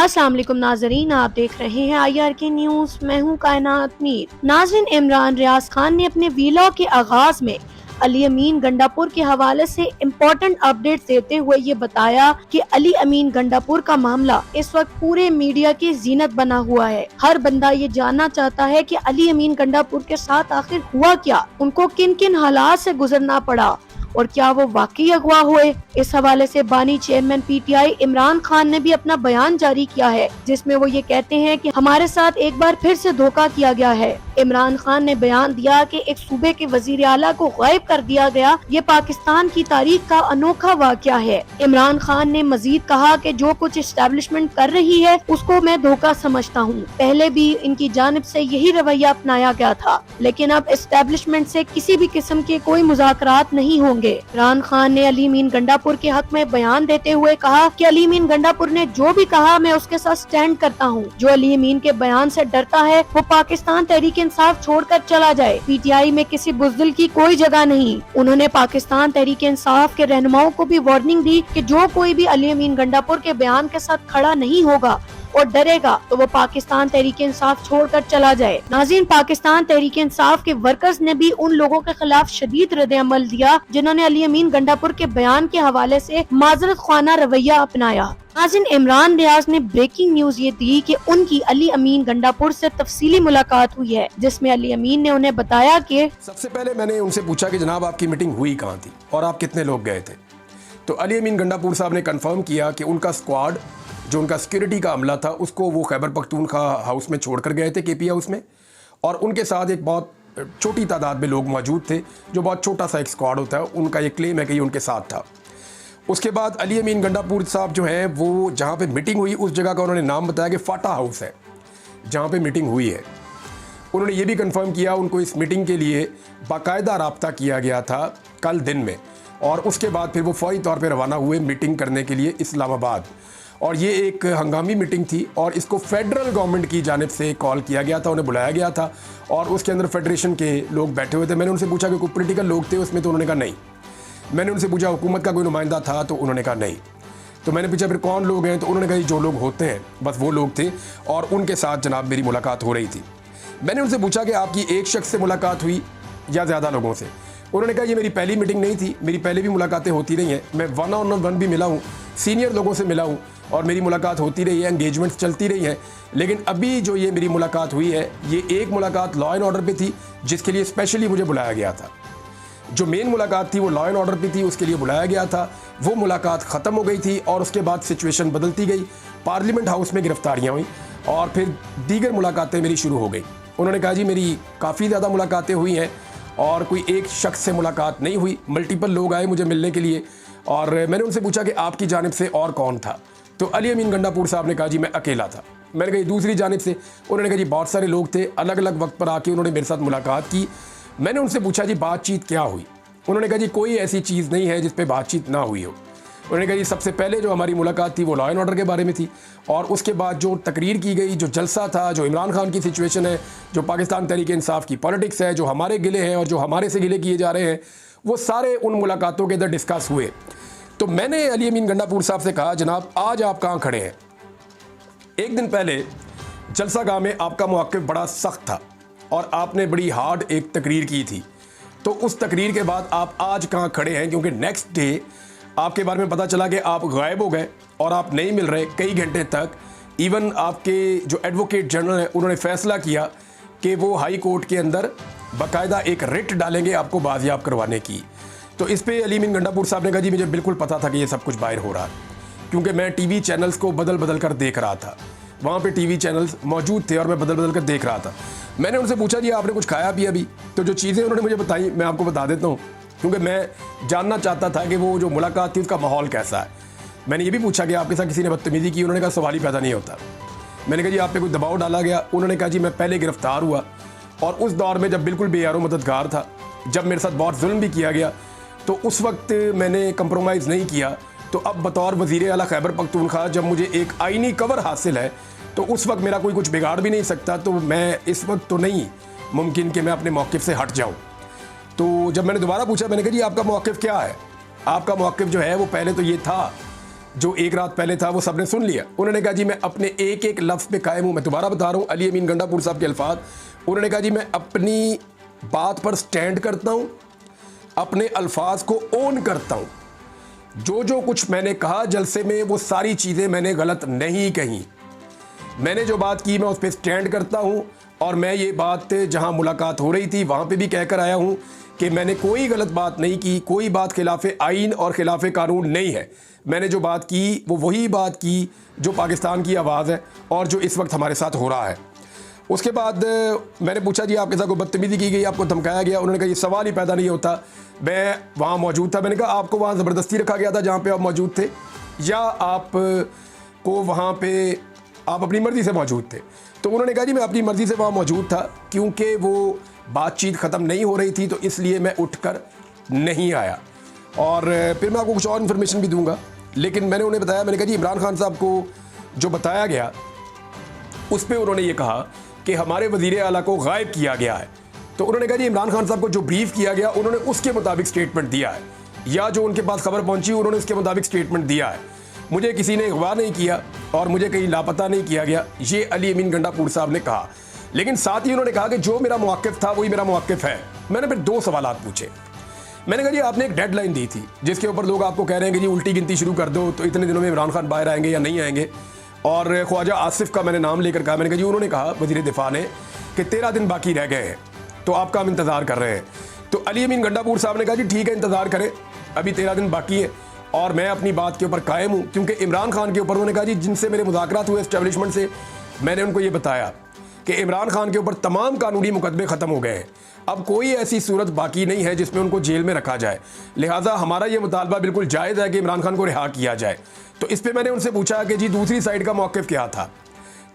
अस्सलाम वालेकुम नाजरीन, आप देख रहे हैं IRK न्यूज। मैं हूं कायनात मीर। नाज़रीन, इमरान रियाज खान ने अपने वीलॉग के आगाज में अली अमीन गंडापुर के हवाले से इम्पोर्टेंट अपडेट देते हुए ये बताया कि अली अमीन गंडापुर का मामला इस वक्त पूरे मीडिया की जीनत बना हुआ है। हर बंदा ये जानना चाहता है कि अली अमीन गंडापुर के साथ आखिर हुआ क्या, उनको किन किन हालात से गुजरना पड़ा और क्या वो वाकई अगवा हुए। इस हवाले से बानी चेयरमैन PTI इमरान खान ने भी अपना बयान जारी किया है, जिसमें वो ये कहते हैं कि हमारे साथ एक बार फिर से धोखा किया गया है। इमरान खान ने बयान दिया कि एक सूबे के वजीर आला को गायब कर दिया गया, ये पाकिस्तान की तारीख का अनोखा वाकया है। इमरान खान ने मजीद कहा कि जो कुछ इस्टेब्लिशमेंट कर रही है उसको मैं धोखा समझता हूँ। पहले भी इनकी जानिब से यही रवैया अपनाया गया था, लेकिन अब इस्टेब्लिशमेंट से किसी भी किस्म के कोई मुज़ाकरात नहीं होंगे। इमरान खान ने अली अमीन गंडापुर के हक में बयान देते हुए कहा कि अली अमीन गंडापुर ने जो भी कहा मैं उसके साथ स्टैंड करता हूँ। जो अली अमीन के बयान से डरता है वो पाकिस्तान तहरीक इंसाफ छोड़कर चला जाए। PTI में किसी बुज़दिल की कोई जगह नहीं। उन्होंने पाकिस्तान तहरीक इंसाफ के रहनुमाओं को भी वार्निंग दी कि जो कोई भी अली अमीन गंडापुर के बयान के साथ खड़ा नहीं होगा और डरेगा तो वो पाकिस्तान तहरीक इंसाफ छोड़कर चला जाए। नाज़रीन, पाकिस्तान तहरीक इंसाफ के वर्कर्स ने भी उन लोगों के खिलाफ शदीद रद्द-ए-अमल दिया जिन्होंने अली अमीन गंडापुर के बयान के हवाले से माजरत ख्वाना रवैया अपनाया। नाज़रीन, इमरान रियाज ने ब्रेकिंग न्यूज ये दी कि उनकी अली अमीन गंडापुर से तफसीली मुलाकात हुई है, जिसमें अली अमीन ने उन्हें बताया कि सबसे पहले मैंने उनसे पूछा कि जनाब आपकी मीटिंग हुई कहाँ थी और आप कितने लोग गए थे। तो अली अमीन गंडापुर साहब ने कंफर्म किया कि उनका स्क्वाड, जो उनका सिक्योरिटी का अमला था, उसको वो खैबर पख्तूनख्वा हाउस में छोड़कर गए थे, KP हाउस में, और उनके साथ एक बहुत छोटी तादाद में लोग मौजूद थे, जो बहुत छोटा सा एक स्क्वाड होता है। उनका ये क्लेम है कि ये उनके साथ था। उसके बाद अली अमीन गंडापुर साहब जो हैं वो जहाँ पे मीटिंग हुई उस जगह का उन्होंने नाम बताया कि फाटा हाउस है, जहाँ पे मीटिंग हुई है। उन्होंने ये भी कंफर्म किया उनको इस मीटिंग के लिए बाकायदा रब्ता किया गया था कल दिन में, और उसके बाद फिर वो फौरी तौर पे रवाना हुए मीटिंग करने के लिए इस्लामाबाद। और ये एक हंगामी मीटिंग थी और इसको फेडरल गवर्नमेंट की जानिब से कॉल किया गया था, उन्हें बुलाया गया था और उसके अंदर फेडरेशन के लोग बैठे हुए थे। मैंने उनसे पूछा कि कोई पोलिटिकल लोग थे उसमें, तो उन्होंने कहा नहीं। मैंने उनसे पूछा हुकूमत का कोई नुमाइंदा था, तो उन्होंने कहा नहीं। तो मैंने पूछा फिर कौन लोग हैं, तो उन्होंने कहा जो लोग होते हैं बस वो लोग थे और उनके साथ जनाब मेरी मुलाकात हो रही थी। मैंने उनसे पूछा कि आपकी एक शख्स से मुलाकात हुई या ज़्यादा लोगों से। उन्होंने कहा ये मेरी पहली मीटिंग नहीं थी, मेरी पहले भी मुलाकातें होती रही हैं, मैं 1-on-1 भी मिला हूँ, सीनियर लोगों से मिला हूँ और मेरी मुलाकात होती रही है, एंगेजमेंट्स चलती रही हैं। लेकिन अभी जो ये मेरी मुलाकात हुई है, ये एक मुलाकात लॉ एंड ऑर्डर पे थी जिसके लिए स्पेशली मुझे बुलाया गया था। जो मेन मुलाकात थी वो लॉ एंड ऑर्डर पे थी, उसके लिए बुलाया गया था। वो मुलाकात ख़त्म हो गई थी और उसके बाद सिचुएशन बदलती गई, पार्लियामेंट हाउस में गिरफ्तारियाँ हुई और फिर दीगर मुलाकातें मेरी शुरू हो गई। उन्होंने कहा जी मेरी काफ़ी ज़्यादा मुलाकातें हुई हैं और कोई एक शख्स से मुलाकात नहीं हुई, मल्टीपल लोग आए मुझे मिलने के लिए। और मैंने उनसे पूछा कि आपकी जानिब से और कौन था, तो अली अमीन गंडापुर साहब ने कहा जी मैं अकेला था। मैंने कहा दूसरी जानिब से, उन्होंने कहा जी बहुत सारे लोग थे, अलग अलग वक्त पर आके उन्होंने मेरे साथ मुलाकात की। मैंने उनसे पूछा जी बातचीत क्या हुई, उन्होंने कहा जी कोई ऐसी चीज़ नहीं है जिस पर बातचीत ना हुई हो। उन्होंने कहा जी सबसे पहले जो हमारी मुलाकात थी वो लॉ एंड ऑर्डर के बारे में थी और उसके बाद जो तकरीर की गई, जो जलसा था, जो इमरान खान की सिचुएशन है, जो पाकिस्तान तहरीक इंसाफ की पॉलिटिक्स है, जो हमारे गिले हैं और जो हमारे से गिले किए जा रहे हैं, वो सारे उन मुलाकातों के अंदर डिस्कस हुए। तो मैंने अली अमीन गंडापुर साहब से कहा जनाब आज आप कहाँ खड़े हैं। एक दिन पहले जलसा गाह में आपका मौक़िफ़ बड़ा सख्त था और आपने बड़ी हार्ड एक तकरीर की थी, तो उस तकरीर के बाद आप आज कहाँ खड़े हैं, क्योंकि नेक्स्ट डे आपके बारे में पता चला कि आप गायब हो गए और आप नहीं मिल रहे कई घंटे तक। इवन आपके जो एडवोकेट जनरल हैं उन्होंने फैसला किया कि वो हाई कोर्ट के अंदर बाकायदा एक रिट डालेंगे आपको बाजियाब करवाने की। तो इस पे अली अमीन गंडापुर साहब ने कहा जी मुझे बिल्कुल पता था कि ये सब कुछ बाहर हो रहा है, क्योंकि मैं TV चैनल्स को बदल बदल कर देख रहा था, वहाँ पे TV चैनल्स मौजूद थे और मैं बदल बदल कर देख रहा था। मैंने उनसे पूछा जी आपने कुछ खाया पिया अभी, तो जो चीज़ें उन्होंने मुझे बताई मैं आपको बता देता हूँ, क्योंकि मैं जानना चाहता था कि वो जो मुलाकात थी उसका माहौल कैसा है। मैंने ये भी पूछा कि आपके साथ किसी ने बदतमीज़ी की, उन्होंने कहा सवाल ही पैदा नहीं होता। मैंने कहा जी आप पे कोई दबाव डाला गया, उन्होंने कहा जी मैं पहले गिरफ्तार हुआ और उस दौर में जब बिल्कुल बेयारो मददगार था, जब मेरे साथ बहुत जुल्म भी किया गया, तो उस वक्त मैंने कंप्रोमाइज़ नहीं किया। तो अब बतौर वज़ीर आला खैबर पख्तूनख्वा जब मुझे एक आइनी कवर हासिल है, तो उस वक्त मेरा कोई कुछ बिगाड़ भी नहीं सकता। तो मैं इस वक्त तो नहीं मुमकिन कि मैं अपने मौक़िफ़ से हट जाऊँ। तो जब मैंने दोबारा पूछा, मैंने कहा जी आपका मौक़िफ़ क्या है। आपका मौक़िफ़ जो है वो पहले तो ये था जो एक रात पहले था वो सबने सुन लिया। उन्होंने कहा जी मैं अपने एक एक लफ्ज़ पे कायम हूँ। मैं दोबारा बता रहा हूँ, अली अमीन गंडापुर साहब के अल्फाज। उन्होंने कहा जी मैं अपनी बात पर स्टैंड करता हूँ, अपने अल्फाज को ओन करता हूँ। जो कुछ मैंने कहा जलसे में वो सारी चीज़ें मैंने गलत नहीं कही। मैंने जो बात की मैं उस पर स्टैंड करता हूँ और मैं ये बात जहाँ मुलाकात हो रही थी वहाँ पे भी कहकर आया हूँ कि मैंने कोई गलत बात नहीं की, कोई बात खिलाफ आइन और खिलाफ कानून नहीं है। मैंने जो बात की वो वही बात की जो पाकिस्तान की आवाज़ है और जो इस वक्त हमारे साथ हो रहा है। उसके बाद मैंने पूछा जी आपके साथ कोई बदतमीज़ी की गई, आपको धमकाया गया? उन्होंने कहा ये सवाल ही पैदा नहीं होता, मैं वहाँ मौजूद था। मैंने कहा आपको वहाँ ज़बरदस्ती रखा गया था जहाँ पे आप मौजूद थे, या आप को वहाँ पे आप अपनी मर्ज़ी से मौजूद थे? तो उन्होंने कहा जी मैं अपनी मर्ज़ी से वहाँ मौजूद था, क्योंकि वो बातचीत ख़त्म नहीं हो रही थी तो इसलिए मैं उठकर नहीं आया। और फिर मैं आपको कुछ और इन्फॉर्मेशन भी दूंगा, लेकिन मैंने उन्हें बताया, मैंने कहा जी इमरान खान साहब को जो बताया गया उस पर उन्होंने ये कहा कि हमारे वज़ीर आला को गायब किया गया है। तो उन्होंने कहा जी इमरान खान साहब को जो ब्रीफ किया गया उन्होंने उसके मुताबिक स्टेटमेंट दिया है, या जो उनके पास खबर पहुंची उन्होंने उसके मुताबिक स्टेटमेंट दिया है। मुझे किसी ने अगवा नहीं किया और मुझे कहीं लापता नहीं किया गया, ये अली अमीन गंडापुर साहब ने कहा। लेकिन साथ ही उन्होंने कहा कि जो मेरा मौक़िफ़ था वही मेरा मौक़िफ़ है। मैंने फिर 2 सवाल पूछे। मैंने कहा जी आपने एक डेडलाइन दी थी जिसके ऊपर लोग आपको कह रहे हैं कि जी उल्टी गिनती शुरू कर दो तो इतने दिनों में इमरान खान बाहर आएंगे या नहीं आएंगे। और ख्वाजा आसिफ का मैंने नाम लेकर कहा, मैंने कहा जी उन्होंने कहा वज़ीर दिफा ने कि 13 दिन बाकी रह गए हैं तो आपका हम इंतज़ार कर रहे हैं। तो अली अमीन गंडापुर साहब ने कहा जी ठीक है इंतज़ार करें, अभी 13 दिन बाकी है और मैं अपनी बात के ऊपर कायम हूँ। क्योंकि इमरान खान के ऊपर उन्होंने कहा जी जिनसे मेरे मुज़ाकरात हुए एस्टेब्लिशमेंट से, मैंने उनको ये बताया कि इमरान खान के ऊपर तमाम कानूनी मुकदमे ख़त्म हो गए हैं, अब कोई ऐसी सूरत बाकी नहीं है जिसमें उनको जेल में रखा जाए। लिहाजा हमारा ये मुतालबा बिल्कुल जायज़ है कि इमरान खान को रिहा किया जाए। तो इस पर मैंने उनसे पूछा कि जी दूसरी साइड का मौक़िफ़ क्या था?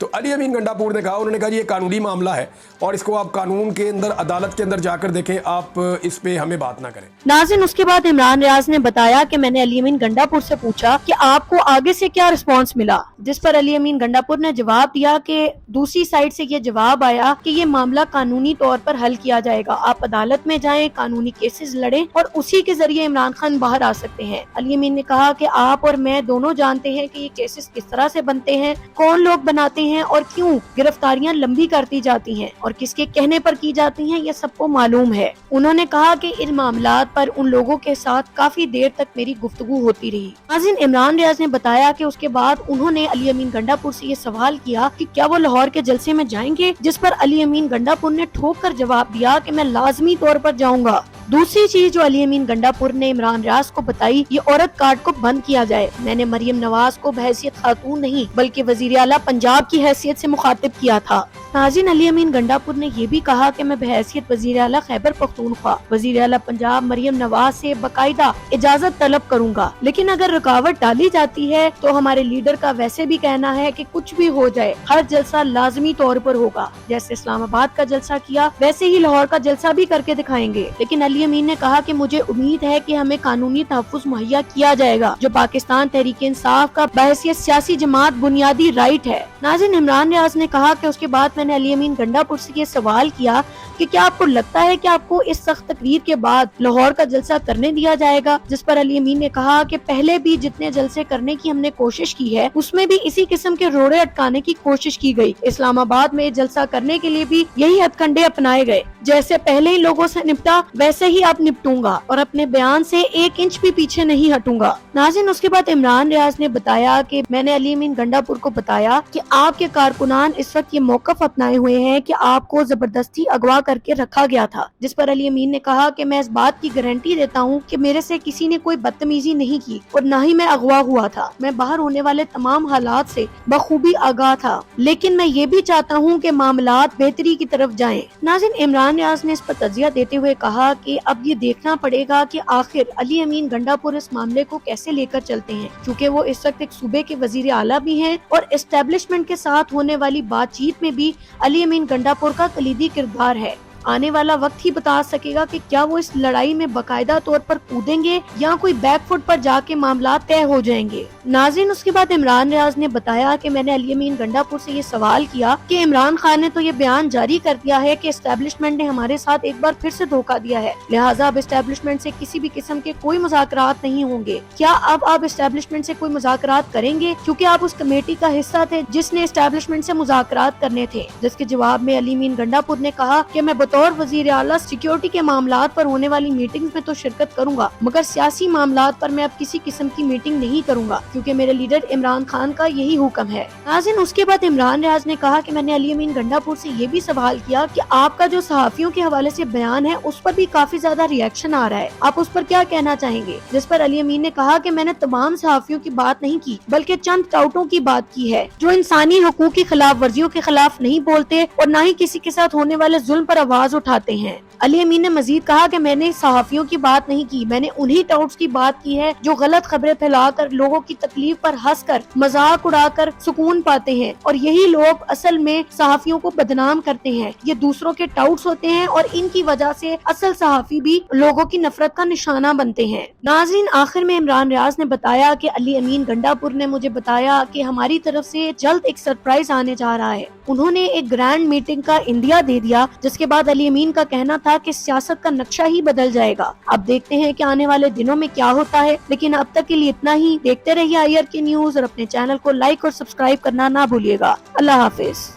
तो अली अमीन गंडापुर ने कहा, उन्होंने कहा जी ये कानूनी मामला है और इसको आप कानून के अंदर, अदालत के अंदर जाकर देखें, आप इस पे हमें बात ना करें। नाज़रीन, उसके बाद इमरान रियाज ने बताया कि मैंने अली अमीन गंडापुर से पूछा कि आपको आगे से क्या रिस्पांस मिला, जिस पर अली अमीन गंडापुर ने जवाब दिया कि दूसरी साइड से ये जवाब आया कि ये मामला कानूनी तौर पर हल किया जाएगा, आप अदालत में जाएं, कानूनी केसेस लड़ें और उसी के जरिए इमरान खान बाहर आ सकते हैं। अली अमीन ने कहा कि आप और मैं दोनों जानते हैं कि ये केसेस किस तरह से बनते हैं, कौन लोग बनाते हैं और क्यों गिरफ्तारियां लंबी करती जाती हैं और किसके कहने पर की जाती हैं, ये सबको मालूम है। उन्होंने कहा कि इन मामलात पर उन लोगों के साथ काफी देर तक मेरी गुफ्तगू होती रही। नाज़रीन, इमरान रियाज ने बताया कि उसके बाद उन्होंने अली अमीन गंडापुर से ये सवाल किया कि क्या वो लाहौर के जलसे में जाएंगे, जिस पर अली अमीन गंडापुर ने ठोक कर जवाब दिया कि मैं लाजमी तौर पर जाऊंगा। दूसरी चीज जो अली अमीन गंडापुर ने इमरान रियाज को बताई, ये औरत कार्ड को बंद किया जाए। मैंने मरियम नवाज को बहैसियत खातून नहीं बल्कि वजीर आला पंजाब की हैसियत से मुखातिब किया था। नाज़रीन, अली अमीन गंडापुर ने ये भी कहा कि मैं बहैसियत वजीर आला खैबर पख्तूनख्वा वजीर आला पंजाब मरियम नवाज से बाकायदा इजाजत तलब करूंगा, लेकिन अगर रुकावट डाली जाती है तो हमारे लीडर का वैसे भी कहना है कि कुछ भी हो जाए हर जलसा लाजमी तौर पर होगा। जैसे इस्लामाबाद का जलसा किया वैसे ही लाहौर का जलसा भी करके दिखाएंगे। लेकिन अली अमीन ने कहा कि मुझे उम्मीद है कि हमें कानूनी तहफ़्फ़ुज़ मुहैया किया जाएगा, जो पाकिस्तान तहरीक इंसाफ का बहैसियत सियासी जमात बुनियादी राइट है। नाज़रीन, इमरान रियाज ने कहा कि उसके बाद मैंने अली अमीन गंडापुर से ये सवाल किया कि क्या आपको लगता है कि आपको इस सख्त तकरीर के बाद लाहौर का जलसा करने दिया जाएगा, जिस पर अली अमीन ने कहा कि पहले भी जितने जलसे करने की हमने कोशिश की है उसमें भी इसी किस्म के रोड़े अटकाने की कोशिश की गई। इस्लामाबाद में जलसा करने के लिए भी यही हथकंडे अपनाए गए, जैसे पहले ही लोगों से निपटा वैसे ही अब निपटूंगा और अपने बयान से 1 इंच भी पीछे नहीं हटूंगा। नाज़रीन, उसके बाद इमरान रियाज ने बताया कि मैंने अली अमीन गंडापुर को बताया कि आपके कारकुनान इस वक्त ये मौकफ अपनाए हुए हैं कि आपको जबरदस्ती अगवा करके रखा गया था, जिस पर अली अमीन ने कहा कि मैं इस बात की गारंटी देता हूँ कि मेरे से किसी ने कोई बदतमीजी नहीं की और न ही मैं अगवा हुआ था। मैं बाहर होने वाले तमाम हालात से बखूबी आगाह था, लेकिन मैं ये भी चाहता हूँ कि मामलात बेहतरी की तरफ जाएं। नाज़रीन, इमरान रियाज ने इस पर तजिया देते हुए कहा कि अब ये देखना पड़ेगा कि आखिर अली अमीन गंडापुर इस मामले को कैसे लेकर चलते हैं, क्योंकि वो इस वक्त एक सूबे के वजीर आला भी हैं और एस्टेब्लिशमेंट के साथ होने वाली बातचीत में भी अली अमीन गंडापुर का कलीदी किरदार है। आने वाला वक्त ही बता सकेगा कि क्या वो इस लड़ाई में बाकायदा तौर पर कूदेंगे या कोई बैकफुट पर जाके मामला तय हो जाएंगे। नाज़रीन, उसके बाद इमरान रियाज ने बताया कि मैंने अली अमीन गंडापुर से ये सवाल किया कि इमरान खान ने तो ये बयान जारी कर दिया है कि एस्टेब्लिशमेंट ने हमारे साथ एक बार फिर से धोखा दिया है, लिहाजा अब एस्टेब्लिशमेंट से किसी भी किस्म के कोई मुज़ाकरात नहीं होंगे। क्या अब आप एस्टेब्लिशमेंट से कोई मुज़ाकरात करेंगे, क्योंकि आप उस कमेटी का हिस्सा थे जिसने एस्टेब्लिशमेंट से मुज़ाकरात करने थे। जिसके जवाब में अली अमीन गंडापुर ने कहा कि मैं बतौर वजीर आला सिक्योरिटी के मामलात पर होने वाली मीटिंग्स में तो शिरकत करूंगा, मगर सियासी मामलात पर मैं अब किसी किस्म की मीटिंग नहीं करूंगा, क्योंकि मेरे लीडर इमरान खान का यही हुक्म है। नाज़रीन, उसके बाद इमरान रियाज ने कहा कि मैंने अली अमीन गंडापुर से ये भी सवाल किया कि आपका जो सहाफियों के हवाले से बयान है उस पर भी काफी ज्यादा रिएक्शन आ रहा है, आप उस पर क्या कहना चाहेंगे। जिस पर अली अमीन ने कहा कि मैंने तमाम सहाफियों की बात नहीं की, बल्कि चंद टाउटों की बात की है जो इंसानी हकूक की खिलाफ वर्जियों के खिलाफ नहीं बोलते और न ही किसी के साथ होने वाले जुल्म पर आवाज उठाते हैं। अली अमीन ने मजीद कहा कि मैंने सहाफियों की बात नहीं की, मैंने उन्हीं टाउट्स की बात की है जो गलत खबरें फैलाकर लोगों की तकलीफ पर हंसकर मजाक उड़ाकर सुकून पाते हैं, और यही लोग असल में सहाफियों को बदनाम करते हैं। ये दूसरों के टाउट्स होते हैं और इनकी वजह से असल सहाफी भी लोगों की नफरत का निशाना बनते हैं। नाज़रीन, आखिर में इमरान रियाज ने बताया कि अली अमीन गंडापुर ने मुझे बताया कि हमारी तरफ से जल्द एक सरप्राइज आने जा रहा है। उन्होंने एक ग्रैंड मीटिंग का इंदिया दे दिया, जिसके बाद अली अमीन का कहना था कि सियासत का नक्शा ही बदल जाएगा। अब देखते हैं कि आने वाले दिनों में क्या होता है, लेकिन अब तक के लिए इतना ही। देखते रहिए IRK न्यूज और अपने चैनल को लाइक और सब्सक्राइब करना ना भूलिएगा। अल्लाह हाफिज।